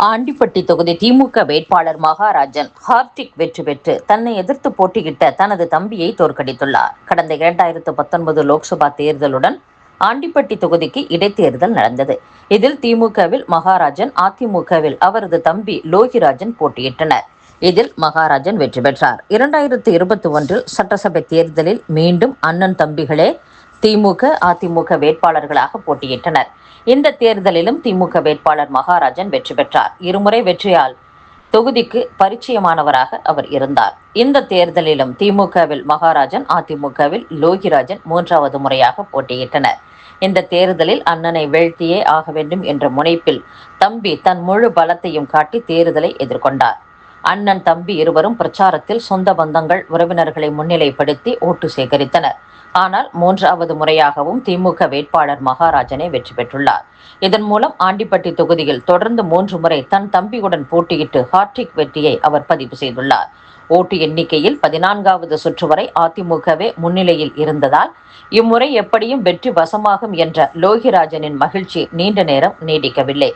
ஆண்டிப்பட்டி தொகுதி திமுக வேட்பாளர் மகாராஜன் ஹார்டிக் வெற்றி பெற்று தன்னை எதிர்த்து போட்டியிட்ட தனது தம்பியை தோற்கடித்துள்ளார். கடந்த 2019 லோக்சபா தேர்தலுடன் ஆண்டிப்பட்டி தொகுதிக்கு இடைத்தேர்தல் நடந்தது. இதில் திமுகவில் மகாராஜன், அதிமுகவில் அவரது தம்பி லோகிராஜன் போட்டியிட்டனர். இதில் மகாராஜன் வெற்றி பெற்றார். 2021 சட்டசபை தேர்தலில் மீண்டும் அண்ணன் தம்பிகளே திமுக, அதிமுக வேட்பாளர்களாக போட்டியிட்டனர். இந்த தேர்தலிலும் திமுக வேட்பாளர் மகாராஜன் வெற்றி பெற்றார். இருமுறை வெற்றியால் தொகுதிக்கு பரிச்சயமானவராக அவர் இருந்தார். இந்த தேர்தலிலும் திமுகவில் மகாராஜன், அதிமுகவில் லோகிராஜன் 3வது முறையாக போட்டியிட்டனர். இந்த தேர்தலில் அண்ணனை வீழ்த்தியே ஆக வேண்டும் என்ற முனைப்பில் தம்பி தன் முழு பலத்தையும் காட்டி தேர்தலை எதிர்கொண்டார். அண்ணன், தம்பி இருவரும் பிரச்சாரத்தில் சொந்த பந்தங்கள், உறவினர்களை முன்னிலைப்படுத்தி ஓட்டு சேகரித்தனர். ஆனால் 3வது முறையாகவும் திமுக வேட்பாளர் மகாராஜனே வெற்றி பெற்றுள்ளார். இதன் மூலம் ஆண்டிப்பட்டி தொகுதியில் தொடர்ந்து 3 முறை தன் தம்பியுடன் போட்டியிட்டு ஹாட்ரிக் வெற்றியை அவர் பதிவு செய்துள்ளார். ஓட்டு எண்ணிக்கையில் 14வது சுற்று வரை அதிமுகவே முன்னிலையில் இருந்ததால் இம்முறை எப்படியும் வெற்றி வசமாகும் என்ற லோகிராஜனின் மகிழ்ச்சி நீண்ட நேரம் நீடிக்கவில்லை.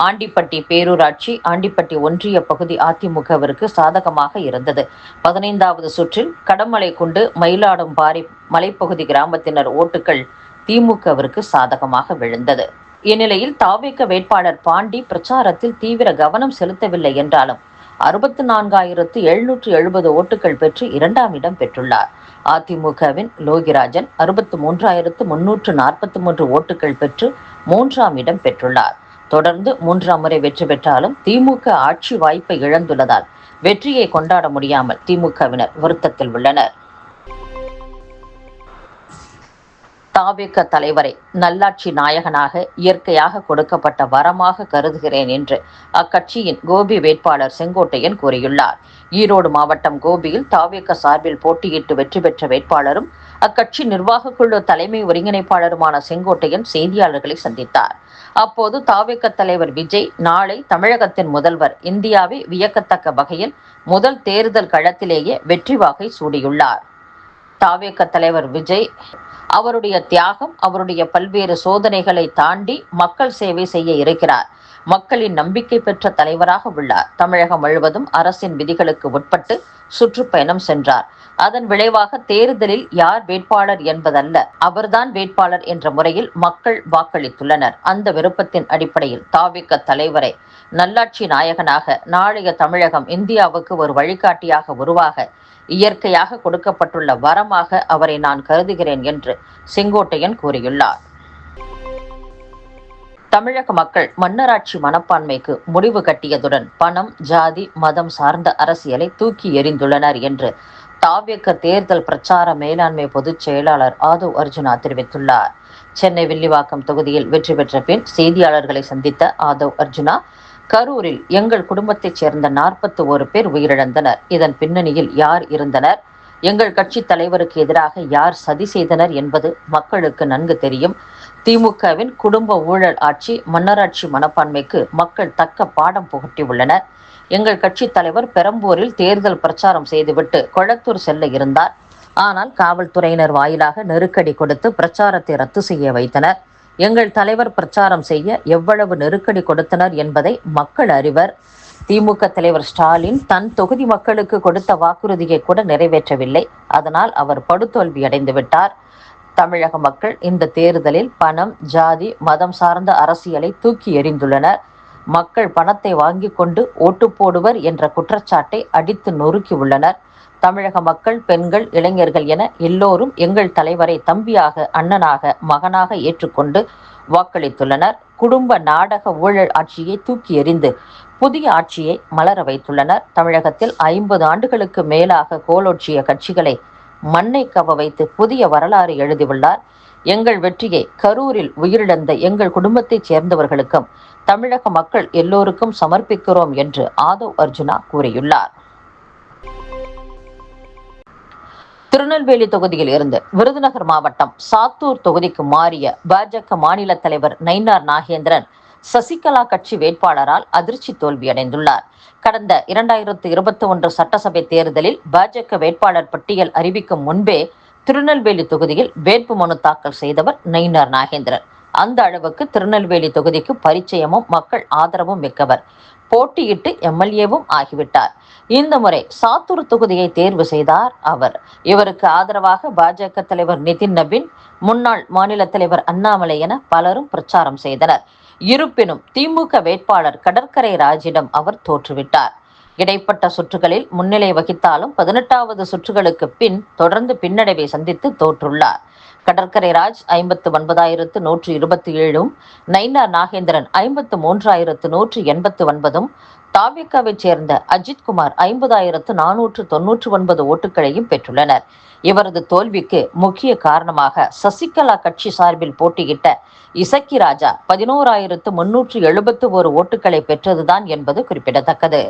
ஆண்டிப்பட்டி பேரூராட்சி, ஆண்டிப்பட்டி ஒன்றிய பகுதி அதிமுகவிற்கு சாதகமாக இருந்தது. 15வது சுற்றில் கடமலைக்குண்டு, மயிலாடும்பாறை மலைப்பகுதி கிராமத்தினர் ஓட்டுகள் திமுகவிற்கு சாதகமாக விழுந்தது. இந்நிலையில் தாவேக வேட்பாளர் பாண்டி பிரச்சாரத்தில் தீவிர கவனம் செலுத்தவில்லை என்றாலும் 64,770 ஓட்டுகள் பெற்று 2ஆம் இடம் பெற்றுள்ளார். அதிமுகவின் லோகிராஜன் 63,343 ஓட்டுகள் பெற்று 3ஆம் இடம் பெற்றுள்ளார். தொடர்ந்து 3ஆம் முறை வெற்றி பெற்றாலும் திமுக ஆட்சி வாய்ப்பை இழந்துள்ளதால் வெற்றியை கொண்டாட முடியாமல் திமுகவினர் வருத்தத்தில் உள்ளனர். தாவேக தலைவரை நல்லாட்சி நாயகனாக இயற்கையாக கொடுக்கப்பட்ட வரமாக கருதுகிறேன் என்று அக்கட்சியின் கோபி வேட்பாளர் செங்கோட்டையன் கூறியுள்ளார். ஈரோடு மாவட்டம் கோபியில் தாவேக சார்பில் போட்டியிட்டு வெற்றி பெற்ற வேட்பாளரும் அக்கட்சி நிர்வாக குழு தலைமை ஒருங்கிணைப்பாளருமான செங்கோட்டையன் செய்தியாளர்களை சந்தித்தார். அப்போது தாவேக தலைவர் விஜய் நாளை தமிழகத்தின் முதல்வர், இந்தியாவை வியக்கத்தக்க வகையில் முதல் தேர்தல் களத்திலேயே வெற்றி வாகை சூடியுள்ளார். தாவேக தலைவர் விஜய் அவருடைய தியாகம், அவருடைய பல்வேறு சோதனைகளை தாண்டி மக்கள் சேவை செய்ய இருக்கிறார். மக்களின் நம்பிக்கை பெற்ற தலைவராக உள்ளார். தமிழகம் முழுவதும் அரசின் விதிகளுக்கு உட்பட்டு சுற்றுப்பயணம் சென்றார். அதன் விளைவாக தேர்தலில் யார் வேட்பாளர் என்பதல்ல, அவர்தான் வேட்பாளர் என்ற முறையில் மக்கள் வாக்களித்துள்ளனர். அந்த விருப்பத்தின் அடிப்படையில் தாவேக தலைவரை நல்லாட்சி நாயகனாக, நாளைய தமிழகம் இந்தியாவுக்கு ஒரு வழிகாட்டியாக உருவாக இயற்கையாக கொடுக்கப்பட்டுள்ள வரமாக அவரை நான் கருதுகிறேன் என்று செங்கோட்டையன் கூறியுள்ளார். தமிழக மக்கள் மன்னராட்சி மனப்பான்மைக்கு முடிவு கட்டியதுடன் பணம், ஜாதி, மதம் சார்ந்த அரசியலை தூக்கி எறிந்துள்ளனர் என்று தாவேக தேர்தல் பிரச்சார மேலாண்மை பொதுச் செயலாளர் ஆதவ் அர்ஜுனா தெரிவித்துள்ளார். சென்னை வில்லிவாக்கம் தொகுதியில் வெற்றி பெற்ற பின் செய்தியாளர்களை சந்தித்த ஆதவ் அர்ஜுனா, கரூரில் எங்கள் குடும்பத்தைச் சேர்ந்த 41 பேர் உயிரிழந்தனர். இதன் பின்னணியில் யார் இருந்தனர், எங்கள் கட்சி தலைவருக்கு எதிராக யார் சதி செய்தனர் என்பது மக்களுக்கு நன்கு தெரியும். திமுகவின் குடும்ப ஊழல் ஆட்சி, மன்னராட்சி மனப்பான்மைக்கு மக்கள் தக்க பாடம் புகட்டியுள்ளனர். எங்கள் கட்சி தலைவர் பெரம்பூரில் தேர்தல் பிரச்சாரம் செய்துவிட்டு கொளத்தூர் செல்ல இருந்தார். ஆனால் காவல்துறையினர் வாயிலாக நெருக்கடி கொடுத்து பிரச்சாரத்தை ரத்து செய்ய வைத்தனர். எங்கள் தலைவர் பிரச்சாரம் செய்ய எவ்வளவு நெருக்கடி கொடுத்தனர் என்பதை மக்கள் அறிவர். திமுக தலைவர் ஸ்டாலின் தன் தொகுதி மக்களுக்கு கொடுத்த வாக்குறுதியை கூட நிறைவேற்றவில்லை. அதனால் அவர் படுதோல்வி அடைந்து விட்டார். தமிழக மக்கள் இந்த தேர்தலில் பணம், ஜாதி, மதம் சார்ந்த அரசியலை தூக்கி எறிந்துள்ளனர். மக்கள் பணத்தை வாங்கி கொண்டு ஓட்டு போடுவர் என்ற குற்றச்சாட்டை அடித்து நொறுக்கி உள்ளனர். தமிழக மக்கள், பெண்கள், இளைஞர்கள் என எல்லோரும் எங்கள் தலைவரை தம்பியாக, அண்ணனாக, மகனாக ஏற்றுக்கொண்டு வாக்களித்துள்ளனர். குடும்ப நாடக ஊழல் ஆட்சியை தூக்கி எறிந்து புதிய ஆட்சியை மலர வைத்துள்ளனர். தமிழகத்தில் 50 ஆண்டுகளுக்கு மேலாக கோலோச்சிய கட்சிகளை மண்ணை கவ வைத்து புதிய வரலாறு எழுதியுள்ளார். எங்கள் வெற்றியை கரூரில் உயிரிழந்த எங்கள் குடும்பத்தைச் சேர்ந்தவர்களுக்கும் தமிழக மக்கள் எல்லோருக்கும் சமர்ப்பிக்கிறோம் என்று ஆதவ் அர்ஜுனா கூறியுள்ளார். திருநெல்வேலி தொகுதியில் இருந்து விருதுநகர் மாவட்டம் சாத்தூர் தொகுதிக்கு மாறிய பாஜக மாநில தலைவர் நயினார் நாகேந்திரன் சசிகலா கட்சி வேட்பாளரால் அதிர்ச்சி தோல்வியடைந்துள்ளார். கடந்த 2021 சட்டசபை தேர்தலில் பாஜக வேட்பாளர் பட்டியல் அறிவிக்கும் முன்பே திருநெல்வேலி தொகுதியில் வேட்புமனு தாக்கல் செய்தவர் நயினார் நாகேந்திரன். அந்த அளவுக்கு திருநெல்வேலி தொகுதிக்கு பரிச்சயமும் மக்கள் ஆதரவும் மிக்கவர். போட்டியிட்டு எம்எல்ஏவும் ஆகிவிட்டார். இந்த முறை சாத்தூர் தொகுதியை தேர்வு செய்தார் அவர். இவருக்கு ஆதரவாக பாஜக தலைவர் நிதின் நபீன், முன்னாள் மாநில தலைவர் அண்ணாமலை என பலரும் பிரச்சாரம் செய்தனர். இருப்பினும் திமுக வேட்பாளர் கடற்கரை ராஜிடம் அவர் தோற்றுவிட்டார். இடைப்பட்ட சுற்றுகளில் முன்னிலை வகித்தாலும் 18வது சுற்றுகளுக்கு பின் தொடர்ந்து பின்னடைவை சந்தித்து தோற்றுள்ளார். கடற்கரை ராஜ் 59,127, நயினார் நாகேந்திரன் 53,189, தாவேக்காவைச் சேர்ந்த அஜித்குமார் 50,499 ஓட்டுகளையும் பெற்றுள்ளனர். இவரது தோல்விக்கு முக்கிய காரணமாக சசிகலா கட்சி சார்பில் போட்டியிட்ட இசக்கி ராஜா 11,371 ஓட்டுகளை பெற்றதுதான் என்பது குறிப்பிடத்தக்கது.